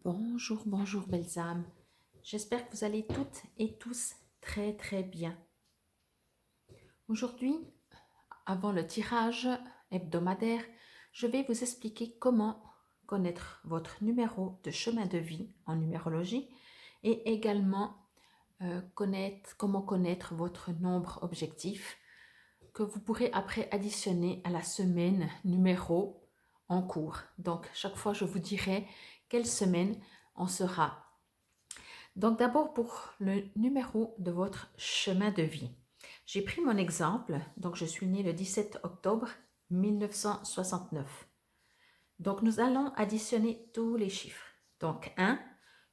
Bonjour, bonjour belles âmes. J'espère que vous allez toutes et tous très bien. Aujourd'hui, avant le tirage hebdomadaire, je vais vous expliquer comment connaître votre numéro de chemin de vie en numérologie et également comment connaître votre nombre objectif que vous pourrez après additionner à la semaine numéro en cours. Donc, chaque fois, je vous dirai quelle semaine on sera. Donc, d'abord pour le numéro de votre chemin de vie. J'ai pris mon exemple. Donc, je suis née le 17 octobre 1969. Donc, nous allons additionner tous les chiffres. Donc, 1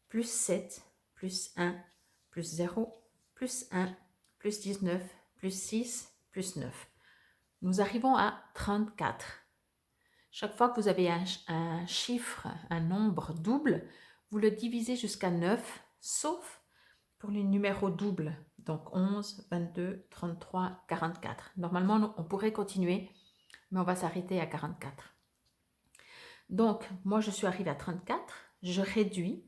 plus 7 plus 1 plus 0 plus 1 plus 19 plus 6 plus 9. Nous arrivons à 34. Chaque fois que vous avez un chiffre, un nombre double, vous le divisez jusqu'à 9, sauf pour les numéros doubles. Donc 11, 22, 33, 44. Normalement, on pourrait continuer, mais on va s'arrêter à 44. Donc, moi, je suis arrivée à 34. Je réduis.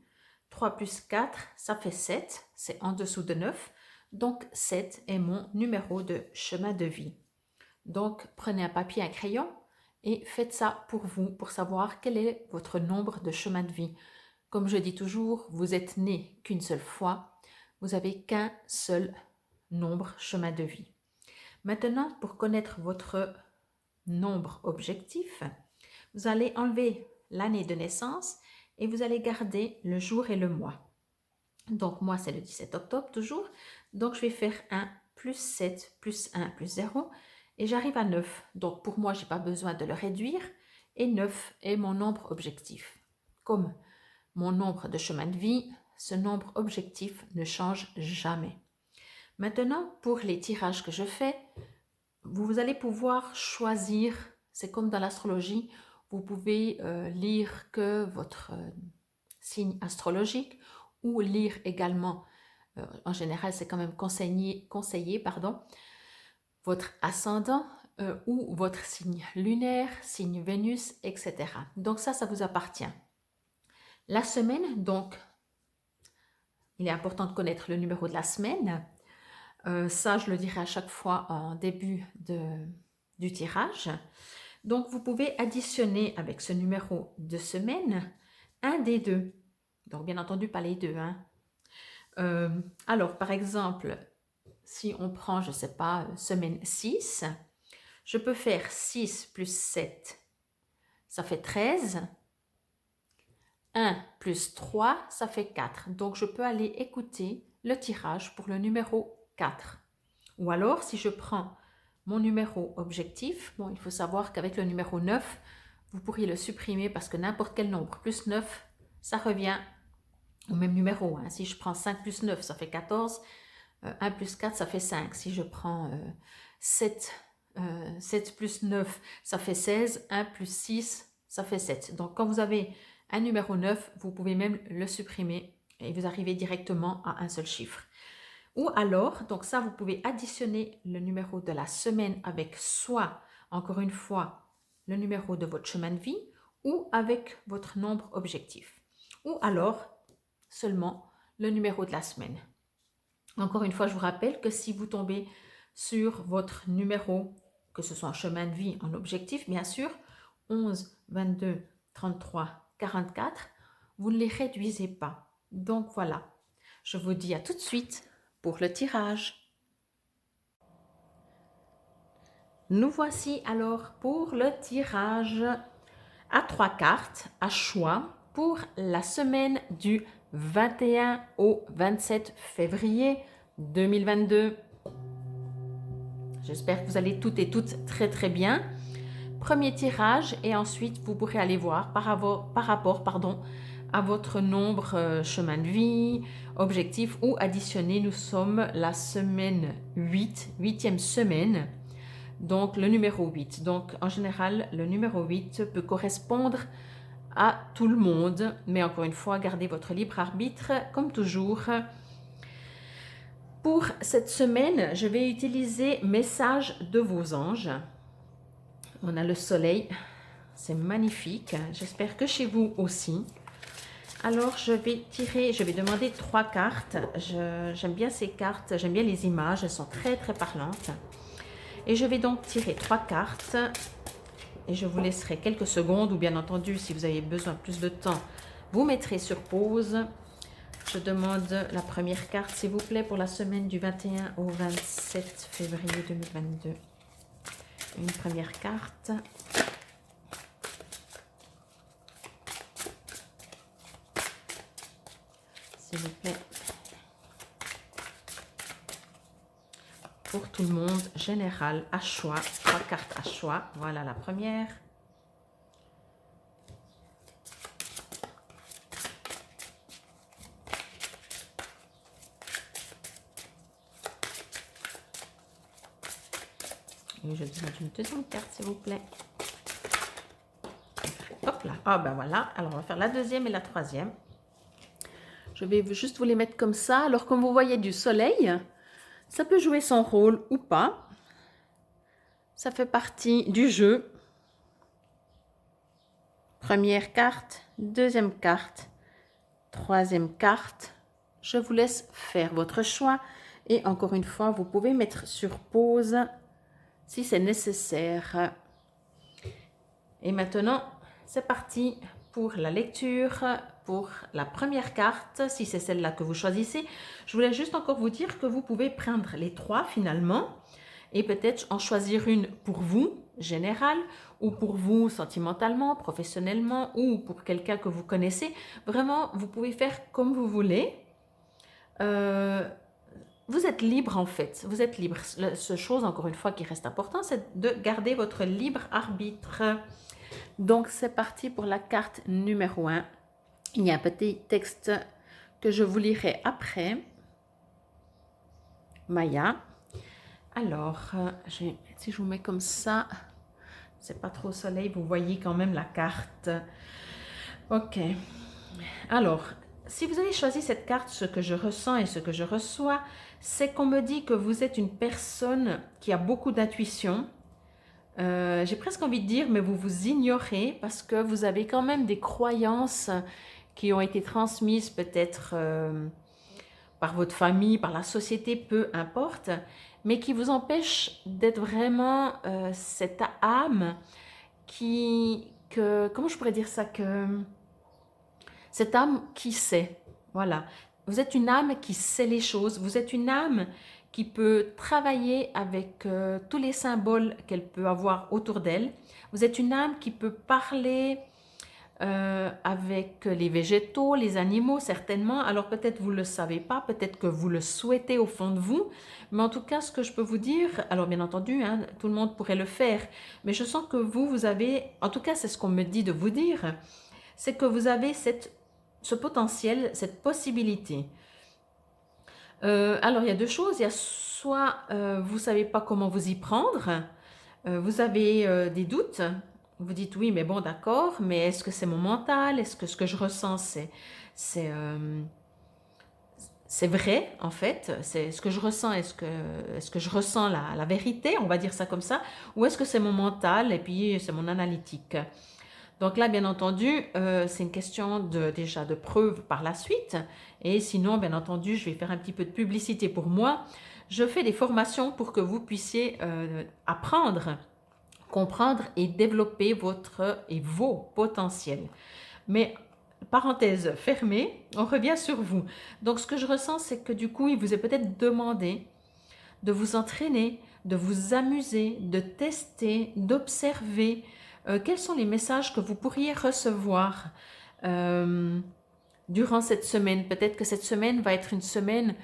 3 plus 4, ça fait 7. C'est en dessous de 9. Donc, 7 est mon numéro de chemin de vie. Donc, prenez un papier, un crayon et faites ça pour vous, pour savoir quel est votre nombre de chemin de vie. Comme je dis toujours, vous êtes né qu'une seule fois, vous n'avez qu'un seul nombre chemin de vie. Maintenant, pour connaître votre nombre objectif, vous allez enlever l'année de naissance et vous allez garder le jour et le mois. Donc, moi, c'est le 17 octobre toujours. Donc, je vais faire 1 plus 7 plus 1 plus 0 et j'arrive à 9. Donc, pour moi, je n'ai pas besoin de le réduire et 9 est mon nombre objectif. Comme mon nombre de chemin de vie, ce nombre objectif ne change jamais. Maintenant, pour les tirages que je fais, vous allez pouvoir choisir, c'est comme dans l'astrologie, vous pouvez lire que votre signe astrologique ou lire également, en général c'est quand même conseillé votre ascendant ou votre signe lunaire, signe Vénus, etc. Donc ça vous appartient. La semaine, donc, il est important de connaître le numéro de la semaine. Ça, je le dirai à chaque fois en début du tirage. Donc, vous pouvez additionner avec ce numéro de semaine un des deux. Donc, bien entendu, pas les deux. Alors, par exemple, si on prend, je ne sais pas, semaine 6, je peux faire 6 plus 7, ça fait 13. 1 plus 3, ça fait 4. Donc, je peux aller écouter le tirage pour le numéro 4. Ou alors, si je prends mon numéro objectif, bon, il faut savoir qu'avec le numéro 9, vous pourriez le supprimer parce que n'importe quel nombre plus 9, ça revient au même numéro. Si je prends 5 plus 9, ça fait 14. 1 plus 4, ça fait 5. Si je prends 7 plus 9, ça fait 16. 1 plus 6, ça fait 7. Donc, quand vous avez un numéro 9, vous pouvez même le supprimer et vous arrivez directement à un seul chiffre. Ou alors, donc ça, vous pouvez additionner le numéro de la semaine avec soit, encore une fois, le numéro de votre chemin de vie ou avec votre nombre objectif. Ou alors, seulement le numéro de la semaine. Encore une fois, je vous rappelle que si vous tombez sur votre numéro, que ce soit en chemin de vie, en objectif, bien sûr, 11, 22, 33, 44, vous ne les réduisez pas. Donc voilà, je vous dis à tout de suite pour le tirage. Nous voici alors pour le tirage à 3 cartes à choix pour la semaine du 21 au 27 février 2022. J'espère que vous allez toutes et toutes très bien. Premier tirage et ensuite vous pourrez aller voir par rapport à votre nombre chemin de vie, objectif ou additionner. Nous sommes la semaine 8, 8e semaine, donc le numéro 8. Donc en général, le numéro 8 peut correspondre à tout le monde, mais encore une fois, gardez votre libre arbitre comme toujours. Pour cette semaine, je vais utiliser Message de vos anges. On a le soleil, c'est magnifique. J'espère que chez vous aussi. Alors, je vais demander 3 cartes. J'aime bien ces cartes, j'aime bien les images, elles sont très très parlantes. Et je vais donc tirer 3 cartes et je vous laisserai quelques secondes, ou bien entendu, si vous avez besoin de plus de temps, vous mettrez sur pause. Je demande la première carte, s'il vous plaît, pour la semaine du 21 au 27 février 2022. Une première carte. S'il vous plaît. Pour tout le monde, général, à choix. 3 cartes à choix. Voilà la première. Et je demande une deuxième carte, s'il vous plaît. Hop là. Ah ben voilà. Alors, on va faire la deuxième et la troisième. Je vais juste vous les mettre comme ça. Alors, comme vous voyez du soleil, ça peut jouer son rôle ou pas. Ça fait partie du jeu. Première carte, deuxième carte, troisième carte. Je vous laisse faire votre choix. Et encore une fois, vous pouvez mettre sur pause si c'est nécessaire. Et maintenant, c'est parti pour la lecture, pour la première carte, si c'est celle-là que vous choisissez. Je voulais juste encore vous dire que vous pouvez prendre les 3 finalement et peut-être en choisir une pour vous, générale, ou pour vous sentimentalement, professionnellement, ou pour quelqu'un que vous connaissez. Vraiment, vous pouvez faire comme vous voulez. Vous êtes libre en fait, vous êtes libre. La seule chose, encore une fois, qui reste important, c'est de garder votre libre arbitre. Donc, c'est parti pour la carte numéro 1. Il y a un petit texte que je vous lirai après. Maya. Alors, si je vous mets comme ça, c'est pas trop soleil, vous voyez quand même la carte. Ok. Alors, si vous avez choisi cette carte, ce que je ressens et ce que je reçois, c'est qu'on me dit que vous êtes une personne qui a beaucoup d'intuition. J'ai presque envie de dire, mais vous vous ignorez parce que vous avez quand même des croyances qui ont été transmises peut-être par votre famille, par la société, peu importe, mais qui vous empêchent d'être vraiment cette âme comment je pourrais dire ça, cette âme qui sait, voilà. Vous êtes une âme qui sait les choses, vous êtes une âme qui peut travailler avec tous les symboles qu'elle peut avoir autour d'elle. Vous êtes une âme qui peut parler avec les végétaux, les animaux certainement. Alors peut-être vous ne le savez pas, peut-être que vous le souhaitez au fond de vous. Mais en tout cas, ce que je peux vous dire, alors bien entendu, hein, tout le monde pourrait le faire, mais je sens que vous avez, en tout cas c'est ce qu'on me dit de vous dire, c'est que vous avez ce potentiel, cette possibilité. Alors il y a 2 choses, il y a soit vous ne savez pas comment vous y prendre, vous avez des doutes, vous dites oui mais bon d'accord, mais est-ce que c'est mon mental, est-ce que ce que je ressens c'est vrai en fait, c'est ce que je ressens, est-ce que je ressens la vérité, on va dire ça comme ça, ou est-ce que c'est mon mental et puis c'est mon analytique. Donc là, bien entendu, c'est une question déjà de preuve par la suite. Et sinon, bien entendu, je vais faire un petit peu de publicité pour moi. Je fais des formations pour que vous puissiez apprendre, comprendre et développer vos potentiels. Mais parenthèse fermée, on revient sur vous. Donc ce que je ressens, c'est que du coup, il vous est peut-être demandé de vous entraîner, de vous amuser, de tester, d'observer quels sont les messages que vous pourriez recevoir durant cette semaine. Peut-être que cette semaine va être une semaine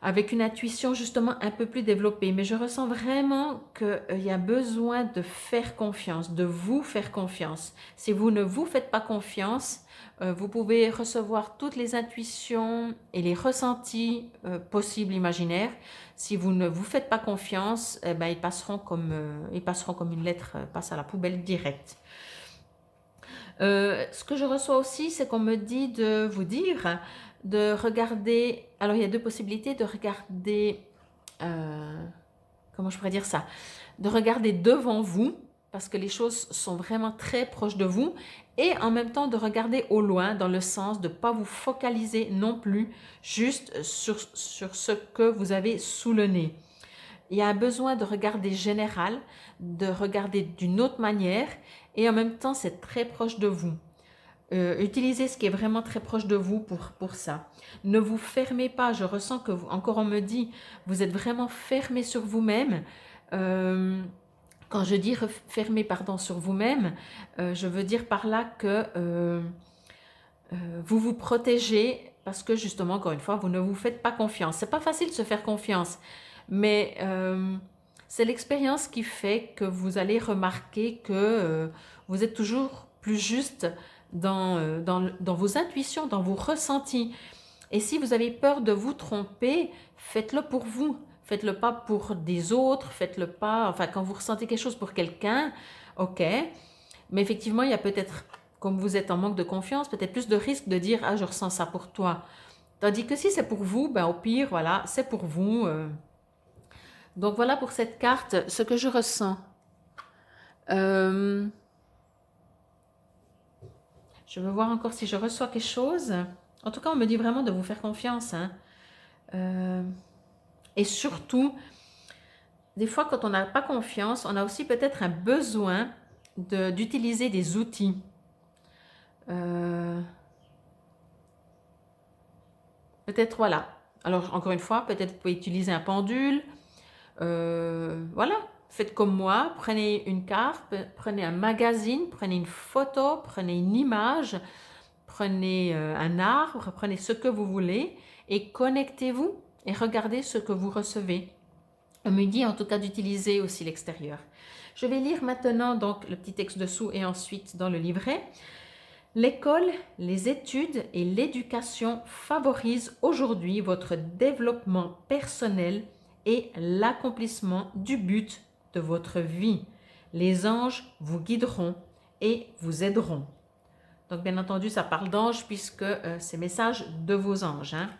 avec une intuition justement un peu plus développée. Mais je ressens vraiment qu'il y a besoin de faire confiance, de vous faire confiance. Si vous ne vous faites pas confiance, vous pouvez recevoir toutes les intuitions et les ressentis possibles, imaginaires. Si vous ne vous faites pas confiance, eh ben, ils passeront comme une lettre, passe à la poubelle directe. Ce que je reçois aussi, c'est qu'on me dit de vous dire de regarder, alors il y a 2 possibilités, de regarder, comment je pourrais dire ça, de regarder devant vous, parce que les choses sont vraiment très proches de vous, et en même temps de regarder au loin dans le sens de ne pas vous focaliser non plus juste sur ce que vous avez sous le nez. Il y a un besoin de regarder général, de regarder d'une autre manière, et en même temps c'est très proche de vous. Utilisez ce qui est vraiment très proche de vous pour ça. Ne vous fermez pas, je ressens que, encore on me dit, vous êtes vraiment fermé sur vous-même. Quand je dis fermé pardon, sur vous-même, je veux dire par là que vous vous protégez parce que justement, encore une fois, vous ne vous faites pas confiance. C'est pas facile de se faire confiance, mais c'est l'expérience qui fait que vous allez remarquer que vous êtes toujours plus juste dans vos intuitions, dans vos ressentis. Et si vous avez peur de vous tromper, faites-le pour vous. Faites-le pas pour des autres, faites-le pas, enfin quand vous ressentez quelque chose pour quelqu'un, ok. Mais effectivement, il y a peut-être, comme vous êtes en manque de confiance, peut-être plus de risque de dire « Ah, je ressens ça pour toi ». Tandis que si c'est pour vous, ben au pire, voilà, c'est pour vous. Donc voilà pour cette carte, ce que je ressens. Je veux voir encore si je reçois quelque chose. En tout cas, on me dit vraiment de vous faire confiance. Hein. Et surtout, des fois, quand on n'a pas confiance, on a aussi peut-être un besoin d'utiliser des outils. Peut-être, voilà. Alors, encore une fois, peut-être vous pouvez utiliser un pendule. Voilà, faites comme moi. Prenez une carte, prenez un magazine, prenez une photo, prenez une image, prenez un arbre, prenez ce que vous voulez et connectez-vous et regardez ce que vous recevez. On me dit en tout cas d'utiliser aussi l'extérieur. Je vais lire maintenant donc le petit texte dessous et ensuite dans le livret. L'école, les études et l'éducation favorisent aujourd'hui votre développement personnel et l'accomplissement du but de votre vie. Les anges vous guideront et vous aideront. Donc bien entendu, ça parle d'anges puisque c'est message de vos anges. Hein.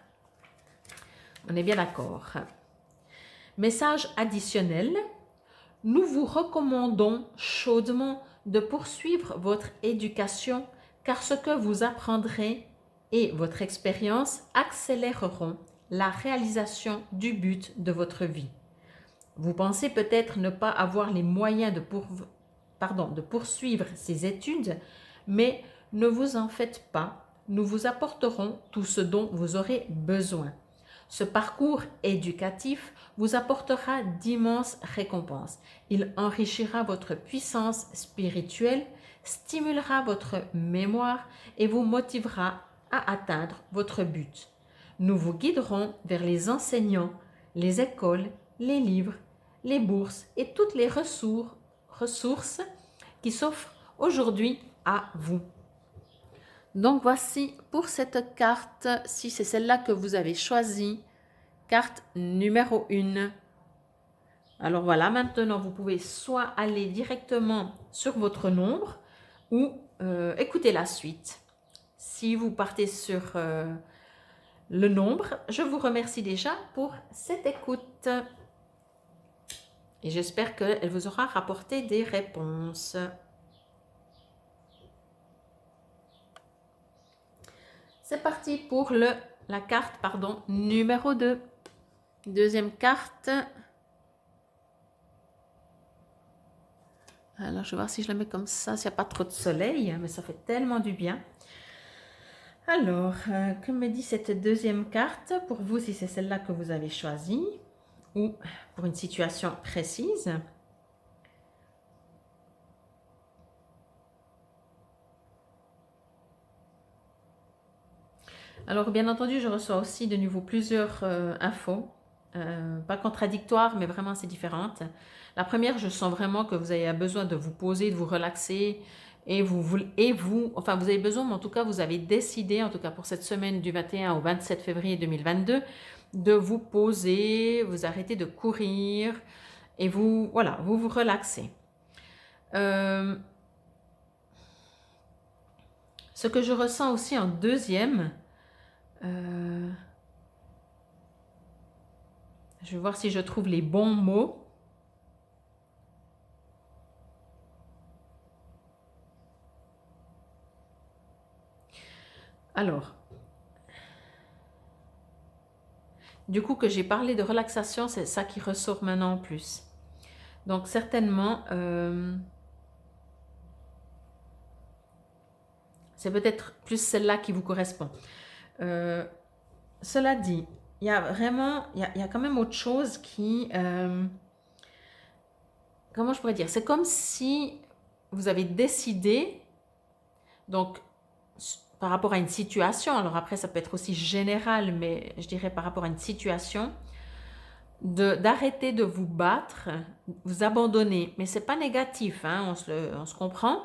On est bien d'accord. Message additionnel. Nous vous recommandons chaudement de poursuivre votre éducation car ce que vous apprendrez et votre expérience accéléreront la réalisation du but de votre vie. Vous pensez peut-être ne pas avoir les moyens de poursuivre ces études, mais ne vous en faites pas, nous vous apporterons tout ce dont vous aurez besoin. Ce parcours éducatif vous apportera d'immenses récompenses. Il enrichira votre puissance spirituelle, stimulera votre mémoire et vous motivera à atteindre votre but. Nous vous guiderons vers les enseignants, les écoles, les livres, les bourses et toutes les ressources qui s'offrent aujourd'hui à vous. Donc voici pour cette carte, si c'est celle-là que vous avez choisie, carte numéro 1. Alors voilà, maintenant vous pouvez soit aller directement sur votre nombre ou écouter la suite. Si vous partez sur le nombre, je vous remercie déjà pour cette écoute. Et j'espère qu'elle vous aura rapporté des réponses. C'est parti pour la carte numéro 2. Deuxième carte. Alors, je vais voir si je la mets comme ça, s'il n'y a pas trop de soleil, mais ça fait tellement du bien. Alors, que me dit cette deuxième carte pour vous, si c'est celle-là que vous avez choisie, ou pour une situation précise? Alors, bien entendu, je reçois aussi de nouveau plusieurs infos, pas contradictoires, mais vraiment assez différentes. La première, je sens vraiment que vous avez besoin de vous poser, de vous relaxer, vous avez besoin, mais en tout cas, vous avez décidé, en tout cas pour cette semaine du 21 au 27 février 2022, de vous poser, vous arrêter de courir, et vous relaxez. Ce que je ressens aussi en deuxième, je vais voir si je trouve les bons mots. Alors, du coup que j'ai parlé de relaxation, c'est ça qui ressort maintenant en plus. Donc certainement, c'est peut-être plus celle-là qui vous correspond. Euh, Cela dit, il y a vraiment, il y a quand même autre chose qui, comment je pourrais dire, c'est comme si vous avez décidé, donc par rapport à une situation, alors après ça peut être aussi général, mais je dirais par rapport à une situation, d'arrêter de vous battre, vous abandonner, mais c'est pas négatif, hein, on se comprend.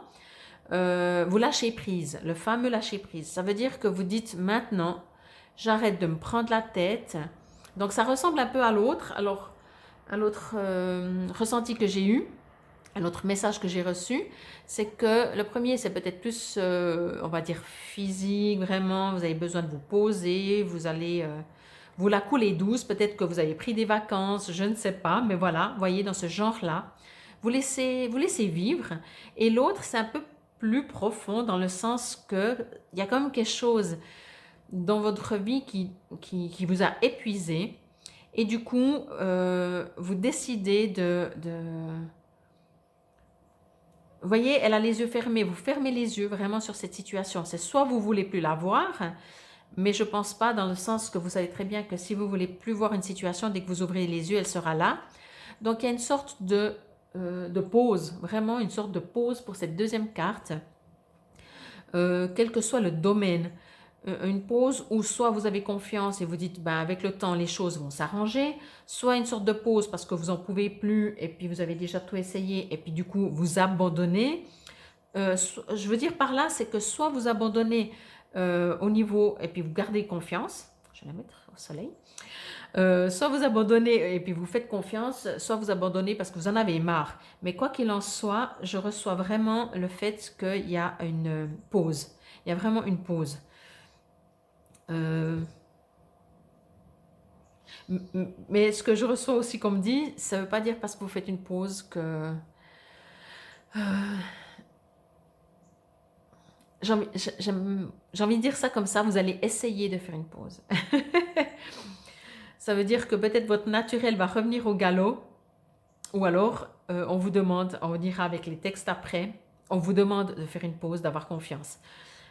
Vous lâchez prise, le fameux lâcher prise. Ça veut dire que vous dites maintenant, j'arrête de me prendre la tête. Donc ça ressemble un peu à l'autre. Alors, à l'autre ressenti que j'ai eu, un autre message que j'ai reçu, c'est que le premier, c'est peut-être plus, on va dire, physique, vraiment, vous avez besoin de vous poser, vous allez vous la couler douce, peut-être que vous avez pris des vacances, je ne sais pas, mais voilà, voyez, dans ce genre-là, vous laissez vivre. Et l'autre, c'est un peu plus profond dans le sens que il y a quand même quelque chose dans votre vie qui vous a épuisé et du coup, vous décidez vous voyez, elle a les yeux fermés, vous fermez les yeux vraiment sur cette situation. C'est soit vous voulez plus la voir, mais je pense pas dans le sens que vous savez très bien que si vous voulez plus voir une situation, dès que vous ouvrez les yeux, elle sera là. Donc il y a une sorte de pause, vraiment une sorte de pause pour cette deuxième carte, quel que soit le domaine. Une pause où soit vous avez confiance et vous dites ben, avec le temps les choses vont s'arranger, soit une sorte de pause parce que vous n'en pouvez plus et puis vous avez déjà tout essayé et puis du coup vous abandonnez. Je veux dire par là, c'est que soit vous abandonnez au niveau et puis vous gardez confiance, je vais la mettre au soleil, soit vous abandonnez et puis vous faites confiance, soit vous abandonnez parce que vous en avez marre. Mais quoi qu'il en soit, je reçois vraiment le fait qu'il y a une pause. Il y a vraiment une pause. Euh, mais ce que je reçois aussi comme dit, ça ne veut pas dire parce que vous faites une pause que... J'ai envie, j'ai envie de dire ça comme ça, vous allez essayer de faire une pause. Ça veut dire que peut-être votre naturel va revenir au galop, ou alors on vous demande, on dira avec les textes après, on vous demande de faire une pause, d'avoir confiance.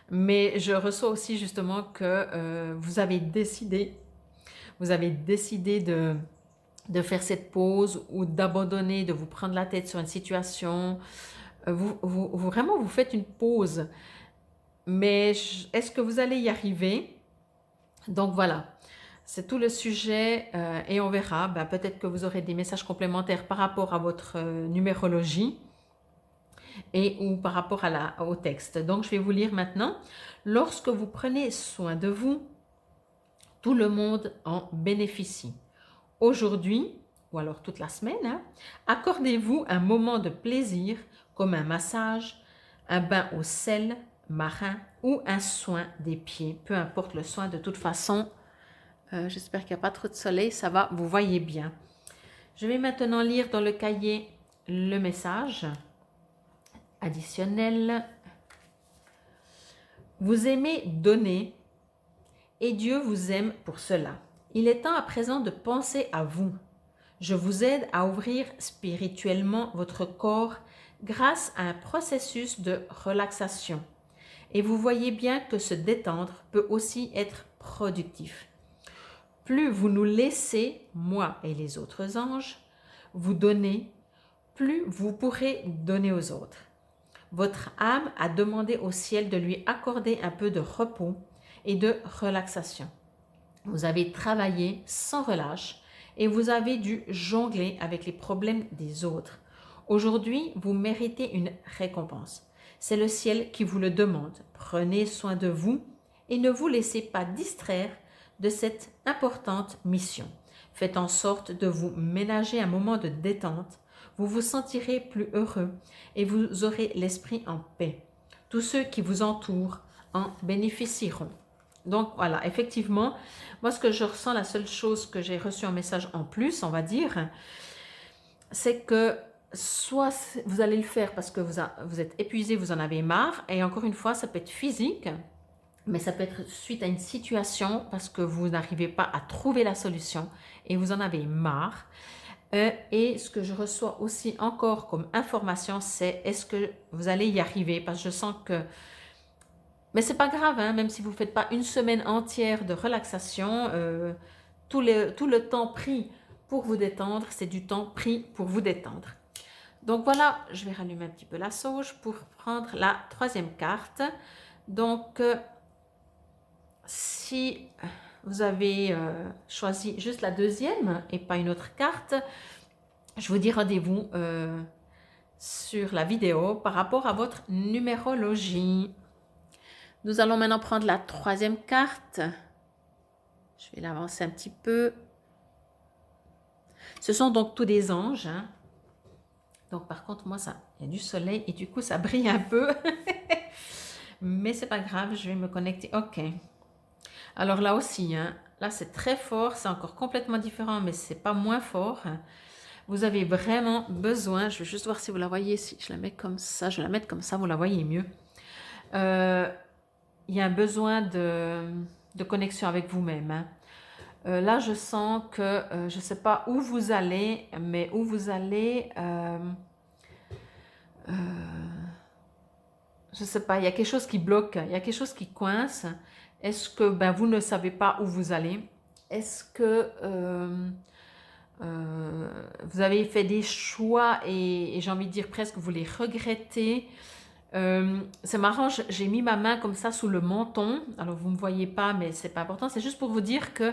Mais je reçois aussi justement que vous avez décidé de faire cette pause ou d'abandonner, de vous prendre la tête sur une situation. Vraiment, vous faites une pause. Mais est-ce que vous allez y arriver? Donc voilà, c'est tout le sujet et on verra. Ben, peut-être que vous aurez des messages complémentaires par rapport à votre numérologie et ou par rapport au texte. Donc je vais vous lire maintenant. Lorsque vous prenez soin de vous, tout le monde en bénéficie. Aujourd'hui, ou alors toute la semaine, hein, accordez-vous un moment de plaisir comme un massage, un bain au sel marin ou un soin des pieds. Peu importe le soin, de toute façon, j'espère qu'il n'y a pas trop de soleil, ça va, vous voyez bien. Je vais maintenant lire dans le cahier le message additionnel. Vous aimez donner et Dieu vous aime pour cela. Il est temps à présent de penser à vous. Je vous aide à ouvrir spirituellement votre corps grâce à un processus de relaxation. Et vous voyez bien que se détendre peut aussi être productif. Plus vous nous laissez, moi et les autres anges, vous donner, plus vous pourrez donner aux autres. Votre âme a demandé au ciel de lui accorder un peu de repos et de relaxation. Vous avez travaillé sans relâche et vous avez dû jongler avec les problèmes des autres. Aujourd'hui, vous méritez une récompense. C'est le ciel qui vous le demande. Prenez soin de vous et ne vous laissez pas distraire de cette importante mission. Faites en sorte de vous ménager un moment de détente. Vous vous sentirez plus heureux et vous aurez l'esprit en paix. Tous ceux qui vous entourent en bénéficieront. Donc voilà, effectivement, moi ce que je ressens, la seule chose que j'ai reçue en message en plus, on va dire, c'est que soit vous allez le faire parce que vous êtes épuisé, vous en avez marre, et encore une fois, ça peut être physique, mais ça peut être suite à une situation parce que vous n'arrivez pas à trouver la solution et vous en avez marre. Et ce que je reçois aussi encore comme information, c'est est-ce que vous allez y arriver? Parce que je sens que... Mais c'est pas grave, hein, même si vous ne faites pas une semaine entière de relaxation, tout le temps pris pour vous détendre, c'est du temps pris pour vous détendre. Donc voilà, je vais rallumer un petit peu la sauge pour prendre la troisième carte. Donc, si vous avez choisi juste la deuxième et pas une autre carte, je vous dis rendez-vous sur la vidéo par rapport à votre numérologie. Nous allons maintenant prendre la troisième carte. Je vais l'avancer un petit peu. Ce sont donc tous des anges, hein. Donc par contre, moi, il y a du soleil et du coup, ça brille un peu. Mais c'est pas grave, je vais me connecter. Ok. Alors là aussi, hein, là c'est très fort, c'est encore complètement différent, mais c'est pas moins fort. Vous avez vraiment besoin, je vais juste voir si vous la voyez, si je la mets comme ça, je vais la mettre comme ça, vous la voyez mieux. Il y a un besoin de connexion avec vous-même, hein. Là, je sens que, je ne sais pas où vous allez, mais où vous allez, je ne sais pas, il y a quelque chose qui bloque, il y a quelque chose qui coince. Est-ce que vous ne savez pas où vous allez? Est-ce que vous avez fait des choix et j'ai envie de dire presque vous les regrettez? C'est marrant, j'ai mis ma main comme ça sous le menton. Alors vous ne me voyez pas, mais c'est pas important. C'est juste pour vous dire que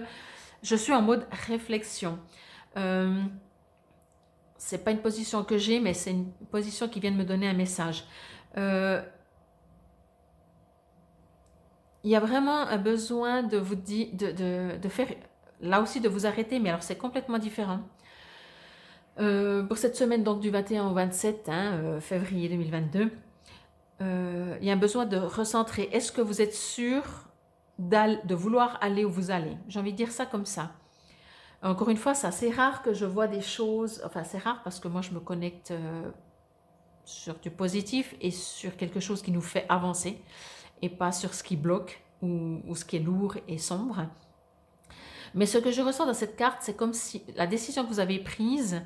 je suis en mode réflexion. C'est pas une position que j'ai, mais c'est une position qui vient de me donner un message. Il y a vraiment un besoin de vous dire, de faire, là aussi de vous arrêter, mais alors c'est complètement différent. Pour cette semaine donc du 21 au 27 février 2022, il y a un besoin de recentrer. Est-ce que vous êtes sûr de vouloir aller où vous allez? J'ai envie de dire ça comme ça. Encore une fois, c'est assez rare que je vois des choses, enfin c'est rare parce que moi je me connecte sur du positif et sur quelque chose qui nous fait avancer et pas sur ce qui bloque ou ce qui est lourd et sombre. Mais ce que je ressens dans cette carte, c'est comme si la décision que vous avez prise,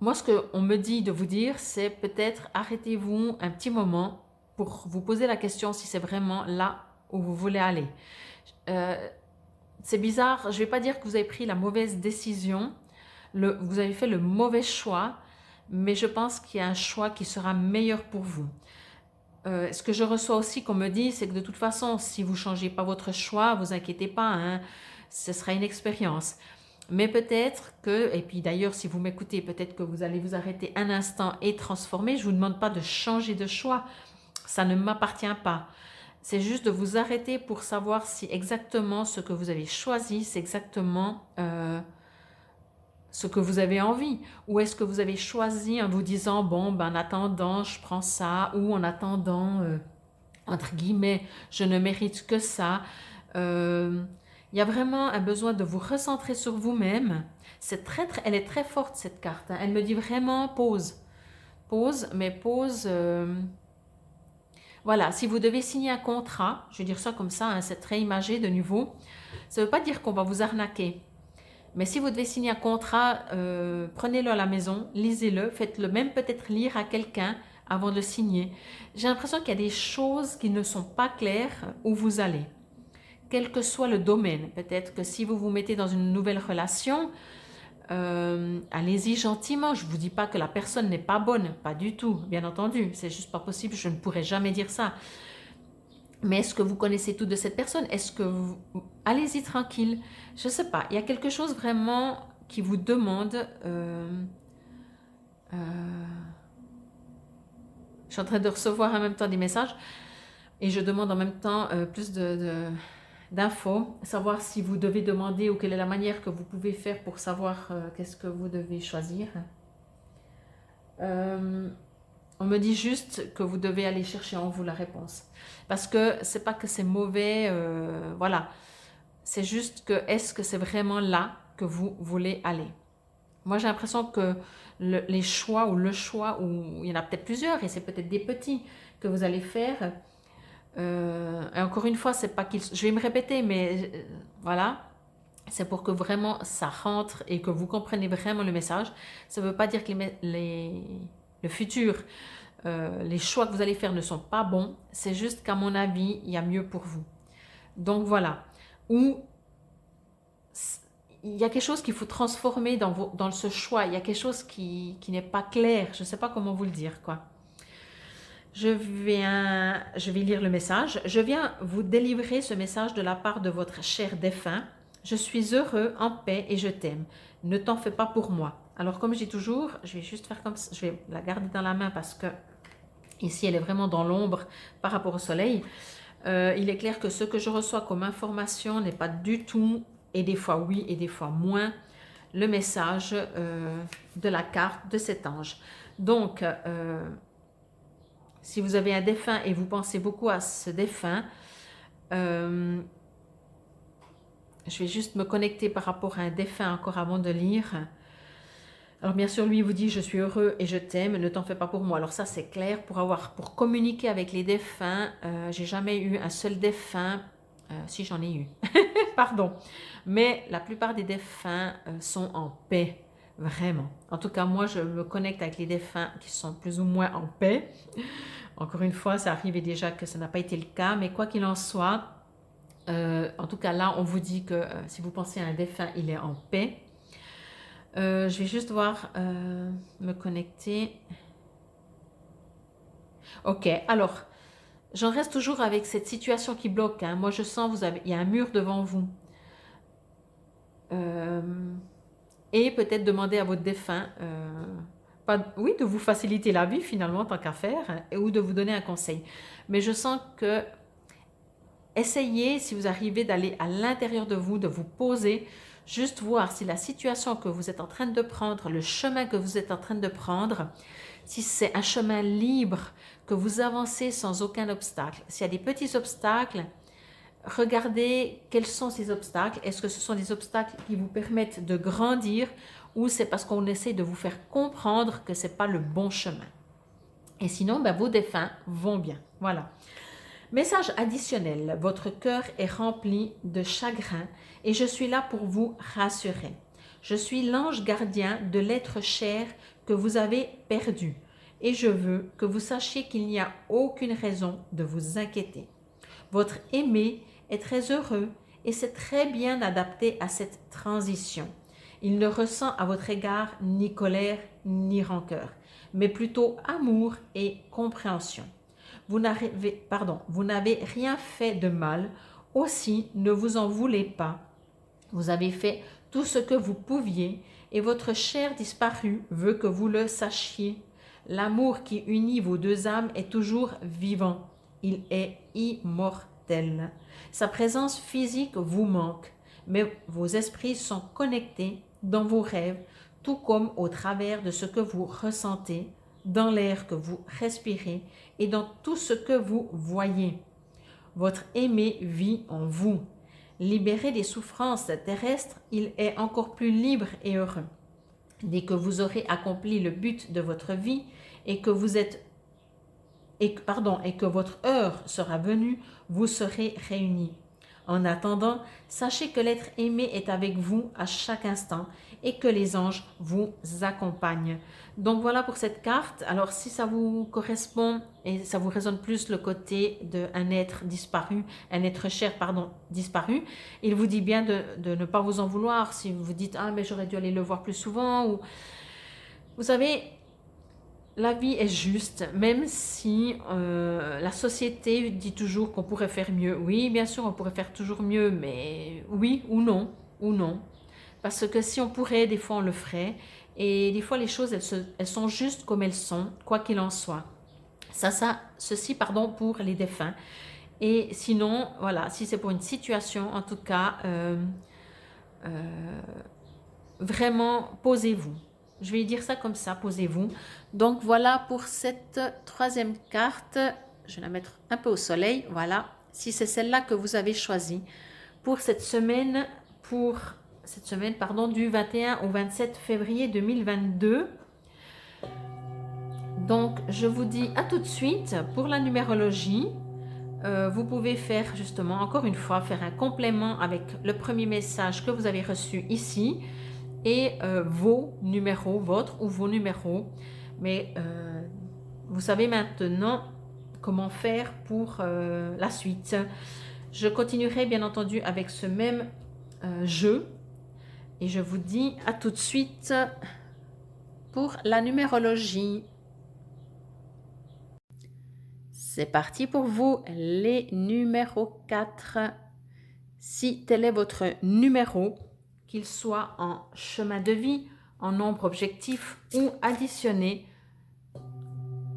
moi ce qu'on me dit de vous dire, c'est peut-être arrêtez-vous un petit moment pour vous poser la question si c'est vraiment là où vous voulez aller. C'est bizarre, je ne vais pas dire que vous avez pris la mauvaise décision, vous avez fait le mauvais choix, mais je pense qu'il y a un choix qui sera meilleur pour vous. Ce que je reçois aussi qu'on me dit, c'est que de toute façon, si vous ne changez pas votre choix, vous inquiétez pas, hein, ce sera une expérience. Mais peut-être que, et puis d'ailleurs si vous m'écoutez, peut-être que vous allez vous arrêter un instant et transformer. Je ne vous demande pas de changer de choix, ça ne m'appartient pas. C'est juste de vous arrêter pour savoir si exactement ce que vous avez choisi, c'est exactement ce que vous avez envie. Ou est-ce que vous avez choisi en vous disant, bon, en attendant, je prends ça, ou en attendant, entre guillemets, je ne mérite que ça. Il y a vraiment un besoin de vous recentrer sur vous-même. Elle est très forte cette carte, hein. Elle me dit vraiment pause. Pause, mais pause... voilà, si vous devez signer un contrat, je vais dire ça comme ça, hein, c'est très imagé de nouveau, ça ne veut pas dire qu'on va vous arnaquer. Mais si vous devez signer un contrat, prenez-le à la maison, lisez-le, faites-le même peut-être lire à quelqu'un avant de le signer. J'ai l'impression qu'il y a des choses qui ne sont pas claires où vous allez. Quel que soit le domaine, peut-être que si vous vous mettez dans une nouvelle relation, allez-y gentiment. Je ne vous dis pas que la personne n'est pas bonne, pas du tout, bien entendu. C'est juste pas possible, je ne pourrais jamais dire ça. Mais est-ce que vous connaissez tout de cette personne? Est-ce que vous... Allez-y tranquille. Je ne sais pas, il y a quelque chose vraiment qui vous demande... je suis en train de recevoir en même temps des messages et je demande en même temps plus d'infos, savoir si vous devez demander ou quelle est la manière que vous pouvez faire pour savoir qu'est-ce que vous devez choisir. On me dit juste que vous devez aller chercher en vous la réponse. Parce que c'est pas que c'est mauvais, voilà. C'est juste que est-ce que c'est vraiment là que vous voulez aller? Moi, j'ai l'impression que les choix ou le choix, ou il y en a peut-être plusieurs et c'est peut-être des petits que vous allez faire, Et encore une fois, c'est pas qu'il... Je vais me répéter, mais voilà. C'est pour que vraiment ça rentre et que vous compreniez vraiment le message. Ça ne veut pas dire que le futur, les choix que vous allez faire ne sont pas bons. C'est juste qu'à mon avis, il y a mieux pour vous. Donc voilà. Ou il y a quelque chose qu'il faut transformer dans ce choix. Il y a quelque chose qui n'est pas clair. Je ne sais pas comment vous le dire, quoi. Je vais lire le message. Je viens vous délivrer ce message de la part de votre cher défunt. Je suis heureux, en paix et je t'aime. Ne t'en fais pas pour moi. Alors comme je dis toujours, je vais juste faire comme ça. Je vais la garder dans la main parce que ici elle est vraiment dans l'ombre par rapport au soleil. Il est clair que ce que je reçois comme information n'est pas du tout, et des fois oui et des fois moins, le message de la carte de cet ange. Donc, si vous avez un défunt et vous pensez beaucoup à ce défunt, je vais juste me connecter par rapport à un défunt encore avant de lire. Alors bien sûr, lui il vous dit « Je suis heureux et je t'aime, ne t'en fais pas pour moi ». Alors ça c'est clair, pour communiquer avec les défunts, j'ai jamais eu un seul défunt, si j'en ai eu, pardon. Mais la plupart des défunts sont en paix, vraiment. En tout cas, moi je me connecte avec les défunts qui sont plus ou moins en paix. Encore une fois, ça arrivait déjà que ça n'a pas été le cas, mais quoi qu'il en soit, en tout cas là, on vous dit que si vous pensez à un défunt, il est en paix. Je vais juste voir, me connecter. Ok, alors, j'en reste toujours avec cette situation qui bloque. Hein. Moi, je sens, il y a un mur devant vous. Et peut-être demander à votre défunt, oui, de vous faciliter la vie finalement, tant qu'à faire, hein, ou de vous donner un conseil. Mais je sens que essayez, si vous arrivez, d'aller à l'intérieur de vous, de vous poser, juste voir si la situation que vous êtes en train de prendre, le chemin que vous êtes en train de prendre, si c'est un chemin libre, que vous avancez sans aucun obstacle. S'il y a des petits obstacles, regardez quels sont ces obstacles. Est-ce que ce sont des obstacles qui vous permettent de grandir ou c'est parce qu'on essaie de vous faire comprendre que ce n'est pas le bon chemin. Et sinon, ben, vos défunts vont bien. Voilà. Message additionnel, votre cœur est rempli de chagrin et je suis là pour vous rassurer. Je suis l'ange gardien de l'être cher que vous avez perdu et je veux que vous sachiez qu'il n'y a aucune raison de vous inquiéter. Votre aimé est très heureux et c'est très bien adapté à cette transition. Il ne ressent à votre égard ni colère ni rancœur, mais plutôt amour et compréhension. Vous n'avez rien fait de mal, aussi ne vous en voulez pas. Vous avez fait tout ce que vous pouviez et votre chair disparue veut que vous le sachiez. L'amour qui unit vos deux âmes est toujours vivant. Il est immortel. Sa présence physique vous manque, mais vos esprits sont connectés dans vos rêves, tout comme au travers de ce que vous ressentez, dans l'air que vous respirez et dans tout ce que vous voyez. Votre aimé vit en vous. Libéré des souffrances terrestres, il est encore plus libre et heureux. Dès que vous aurez accompli le but de votre vie et que votre heure sera venue, vous serez réunis. En attendant, sachez que l'être aimé est avec vous à chaque instant et que les anges vous accompagnent. Donc voilà pour cette carte. Alors si ça vous correspond et ça vous résonne plus le côté d'un être disparu, un être cher, disparu, il vous dit bien de ne pas vous en vouloir si vous vous dites « Ah mais j'aurais dû aller le voir plus souvent » ou vous savez, la vie est juste, même si la société dit toujours qu'on pourrait faire mieux. Oui, bien sûr, on pourrait faire toujours mieux, mais oui ou non, ou non. Parce que si on pourrait, des fois on le ferait. Et des fois les choses, elles sont justes comme elles sont, quoi qu'il en soit. Ceci, pour les défunts. Et sinon, voilà, si c'est pour une situation, en tout cas, vraiment, posez-vous. Je vais dire ça comme ça, posez-vous. Donc voilà pour cette troisième carte. Je vais la mettre un peu au soleil. Voilà, si c'est celle-là que vous avez choisie pour cette semaine, du 21 au 27 février 2022. Donc je vous dis à tout de suite pour la numérologie. vous pouvez faire justement, encore une fois, faire un complément avec le premier message que vous avez reçu ici et vos numéros, votre ou vos numéros. Mais vous savez maintenant comment faire pour la suite. Je continuerai bien entendu avec ce même jeu et je vous dis à tout de suite pour la numérologie. C'est parti pour vous, les numéros 4. Si tel est votre numéro, qu'il soit en chemin de vie, en nombre objectif ou additionné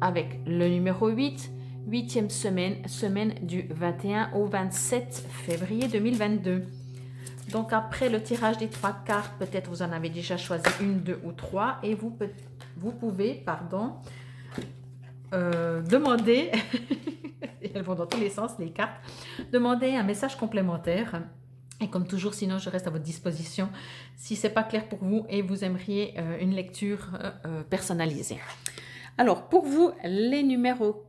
avec le numéro 8, 8e semaine, semaine du 21 au 27 février 2022. Donc après le tirage des 3 cartes, peut-être vous en avez déjà choisi une, 2 ou 3 et vous pouvez, demander, elles vont dans tous les sens les cartes, demander un message complémentaire. Et comme toujours, sinon je reste à votre disposition si ce n'est pas clair pour vous et vous aimeriez une lecture personnalisée. Alors pour vous, les numéros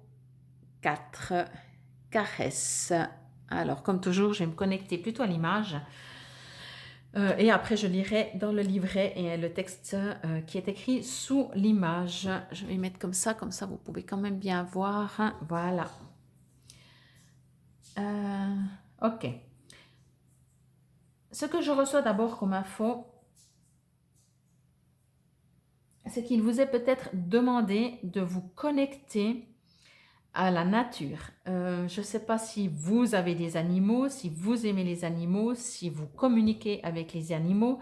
4, caresse. Alors comme toujours, je vais me connecter plutôt à l'image. Et après, je lirai dans le livret et le texte qui est écrit sous l'image. Je vais mettre comme ça vous pouvez quand même bien voir. Hein. Voilà. Ok. Ce que je reçois d'abord comme info, c'est qu'il vous est peut-être demandé de vous connecter à la nature. Je ne sais pas si vous avez des animaux, si vous aimez les animaux, si vous communiquez avec les animaux.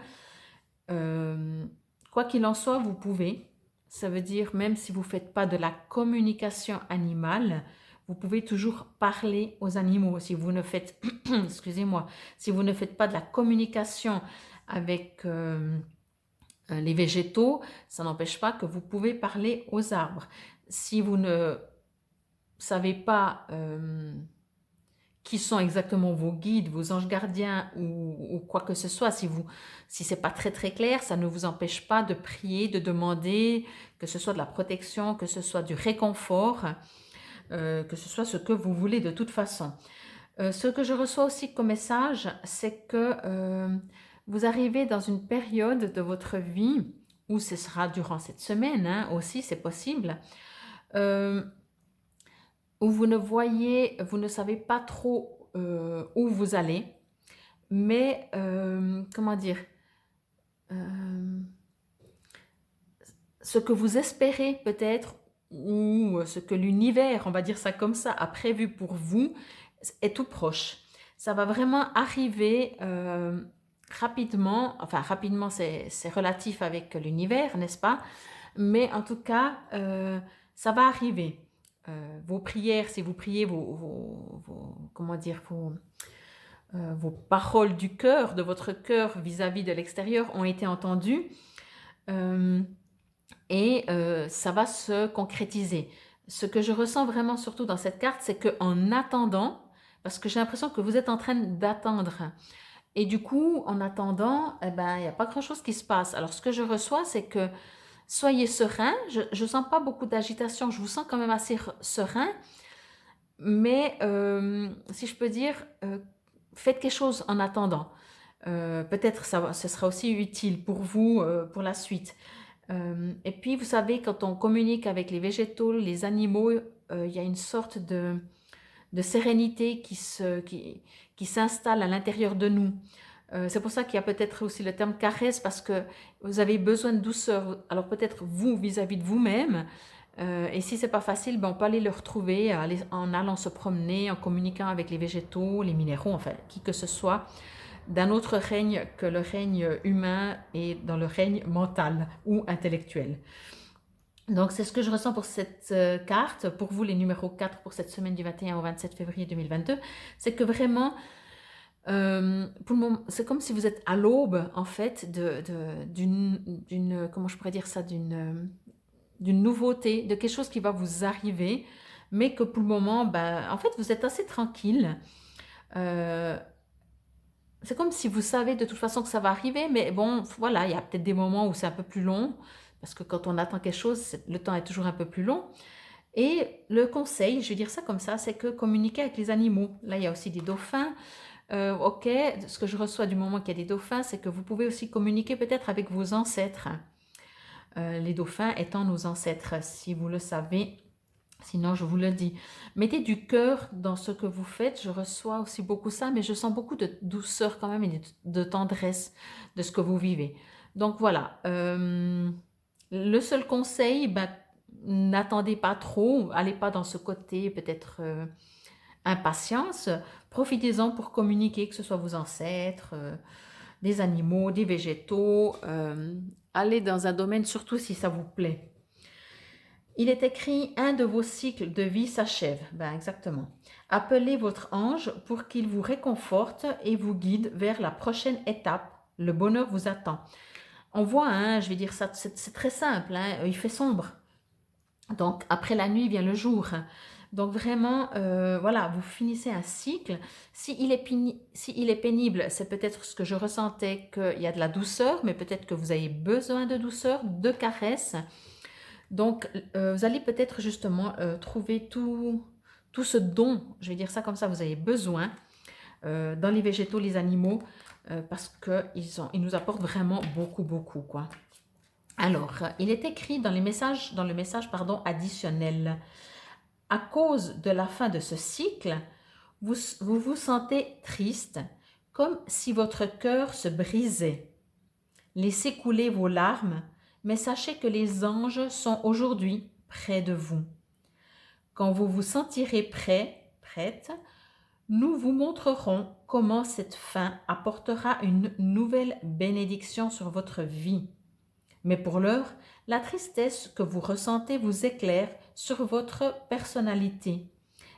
Quoi qu'il en soit, vous pouvez. Ça veut dire, même si vous ne faites pas de la communication animale, vous pouvez toujours parler aux animaux. Si vous ne faites, excusez-moi, si vous ne faites pas de la communication avec les végétaux, ça n'empêche pas que vous pouvez parler aux arbres. Si vous ne savez pas qui sont exactement vos guides, vos anges gardiens ou quoi que ce soit, si ce n'est pas très très clair, ça ne vous empêche pas de prier, de demander que ce soit de la protection, que ce soit du réconfort, que ce soit ce que vous voulez de toute façon. Ce que je reçois aussi comme message, c'est que vous arrivez dans une période de votre vie, où ce sera durant cette semaine hein, aussi, c'est possible, où vous ne savez pas trop où vous allez, mais comment dire, ce que vous espérez peut-être, ou ce que l'univers, on va dire ça comme ça, a prévu pour vous, est tout proche. Ça va vraiment arriver rapidement, enfin rapidement c'est relatif avec l'univers, n'est-ce pas? Mais en tout cas, ça va arriver. Vos prières, si vous priez comment dire, vos paroles du cœur, de votre cœur vis-à-vis de l'extérieur ont été entendues et ça va se concrétiser. Ce que je ressens vraiment surtout dans cette carte, c'est qu'en attendant, parce que j'ai l'impression que vous êtes en train d'attendre, et du coup, en attendant, eh ben, il n'y a pas grand-chose qui se passe. Alors, ce que je reçois, c'est que soyez serein. Je ne sens pas beaucoup d'agitation. Je vous sens quand même assez serein. Mais si je peux dire, faites quelque chose en attendant. Peut-être ce sera aussi utile pour vous pour la suite. Et puis, vous savez, quand on communique avec les végétaux, les animaux, il y a une sorte de sérénité qui s'installe à l'intérieur de nous. C'est pour ça qu'il y a peut-être aussi le terme caresse, parce que vous avez besoin de douceur. Alors peut-être vous vis-à-vis de vous-même, et si c'est pas facile, ben on peut aller le retrouver en allant se promener, en communiquant avec les végétaux, les minéraux, enfin qui que ce soit, d'un autre règne que le règne humain et dans le règne mental ou intellectuel. Donc, c'est ce que je ressens pour cette carte. Pour vous, les numéros 4 pour cette semaine du 21 au 27 février 2022, c'est que vraiment, pour le moment, c'est comme si vous êtes à l'aube, en fait, d'une comment je pourrais dire ça, d'une nouveauté, de quelque chose qui va vous arriver, mais que pour le moment, ben, en fait, vous êtes assez tranquille. C'est comme si vous savez de toute façon que ça va arriver, mais bon, voilà, il y a peut-être des moments où c'est un peu plus long, parce que quand on attend quelque chose, le temps est toujours un peu plus long. Et le conseil, je vais dire ça comme ça, c'est que communiquer avec les animaux. Là, il y a aussi des dauphins. Ok, ce que je reçois du moment qu'il y a des dauphins, c'est que vous pouvez aussi communiquer peut-être avec vos ancêtres. Les dauphins étant nos ancêtres, si vous le savez. Sinon, je vous le dis. Mettez du cœur dans ce que vous faites. Je reçois aussi beaucoup ça, mais je sens beaucoup de douceur quand même et de tendresse de ce que vous vivez. Donc voilà. Le seul conseil, ben, n'attendez pas trop. Allez pas dans ce côté peut-être impatience. Profitez-en pour communiquer, que ce soit vos ancêtres, des animaux, des végétaux. Allez dans un domaine, surtout si ça vous plaît. Il est écrit, un de vos cycles de vie s'achève. Ben exactement. Appelez votre ange pour qu'il vous réconforte et vous guide vers la prochaine étape. Le bonheur vous attend. On voit, hein, je vais dire ça, c'est très simple, hein, il fait sombre. Donc après la nuit vient le jour. Donc vraiment, voilà, vous finissez un cycle. S'il est pénible, c'est peut-être ce que je ressentais, qu'il y a de la douceur, mais peut-être que vous avez besoin de douceur, de caresses. Donc, vous allez peut-être justement trouver tout ce dont, je vais dire ça comme ça, vous avez besoin dans les végétaux, les animaux, parce qu'ils nous apportent vraiment beaucoup, beaucoup, quoi. Alors, il est écrit dans le message additionnel. À cause de la fin de ce cycle, vous vous sentez triste, comme si votre cœur se brisait. Laissez couler vos larmes, mais sachez que les anges sont aujourd'hui près de vous. Quand vous vous sentirez prête, nous vous montrerons comment cette fin apportera une nouvelle bénédiction sur votre vie. Mais pour l'heure, la tristesse que vous ressentez vous éclaire sur votre personnalité.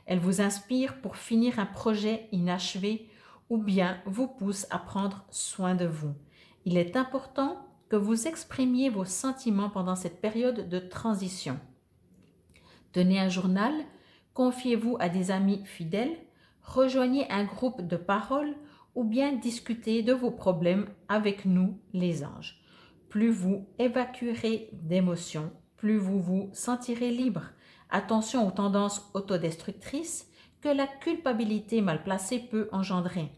Elle vous inspire pour finir un projet inachevé ou bien vous pousse à prendre soin de vous. Il est important que vous exprimiez vos sentiments pendant cette période de transition. Tenez un journal, confiez-vous à des amis fidèles, rejoignez un groupe de parole ou bien discutez de vos problèmes avec nous, les anges. Plus vous évacuerez d'émotions, plus vous vous sentirez libre. Attention aux tendances autodestructrices que la culpabilité mal placée peut engendrer.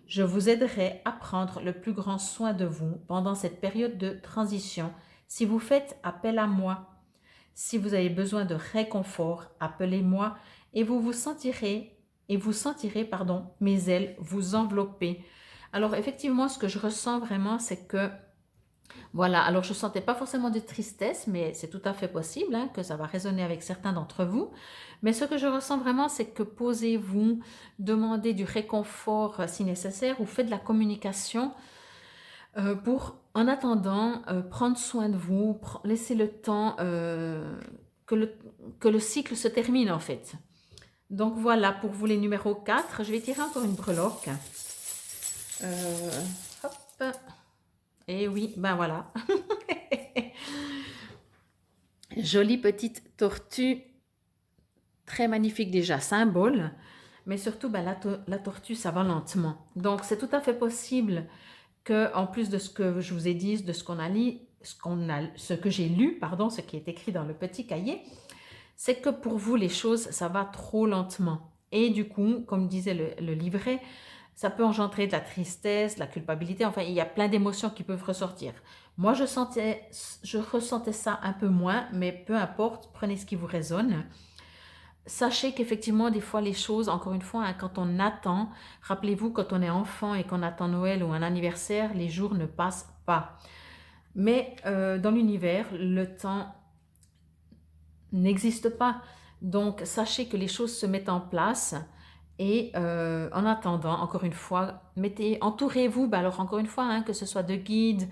Je vous aiderai à prendre le plus grand soin de vous pendant cette période de transition si vous faites appel à moi. Si vous avez besoin de réconfort, appelez-moi et vous sentirez mes ailes vous envelopper. Alors effectivement, ce que je ressens vraiment, c'est que voilà, alors je ne sentais pas forcément de tristesse, mais c'est tout à fait possible hein, que ça va résonner avec certains d'entre vous. Mais ce que je ressens vraiment, c'est que posez-vous, demandez du réconfort si nécessaire ou faites de la communication pour, en attendant, prendre soin de vous, laisser le temps que, le cycle se termine en fait. Donc voilà pour vous les numéros 4. Je vais tirer encore une breloque. Hop. Et oui, ben voilà. Jolie petite tortue, très magnifique déjà, symbole. Mais surtout, ben, la tortue, ça va lentement. Donc, c'est tout à fait possible que, en plus de ce que je vous ai dit, de ce qu'on a lu, ce que j'ai lu, pardon, ce qui est écrit dans le petit cahier, c'est que pour vous, les choses, ça va trop lentement. Et du coup, comme disait le livret, ça peut engendrer de la tristesse, de la culpabilité, enfin, il y a plein d'émotions qui peuvent ressortir. Moi, je ressentais ça un peu moins, mais peu importe, prenez ce qui vous résonne. Sachez qu'effectivement, des fois, les choses, encore une fois, hein, quand on attend, rappelez-vous, quand on est enfant et qu'on attend Noël ou un anniversaire, les jours ne passent pas. Mais dans l'univers, le temps n'existe pas. Donc, sachez que les choses se mettent en place. Et en attendant, encore une fois, entourez-vous, ben alors encore une fois, hein, que ce soit de guides,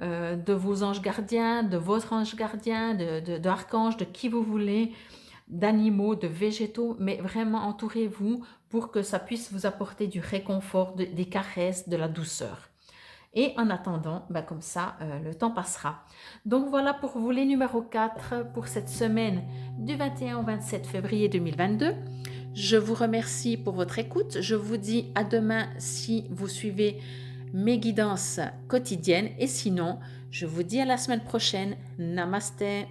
de vos anges gardiens, de votre ange gardien, d'archanges, de qui vous voulez, d'animaux, de végétaux, mais vraiment entourez-vous pour que ça puisse vous apporter du réconfort, des caresses, de la douceur. Et en attendant, ben comme ça, le temps passera. Donc voilà pour vous les numéros 4 pour cette semaine du 21 au 27 février 2022. Je vous remercie pour votre écoute. Je vous dis à demain si vous suivez mes guidances quotidiennes. Et sinon, je vous dis à la semaine prochaine. Namasté.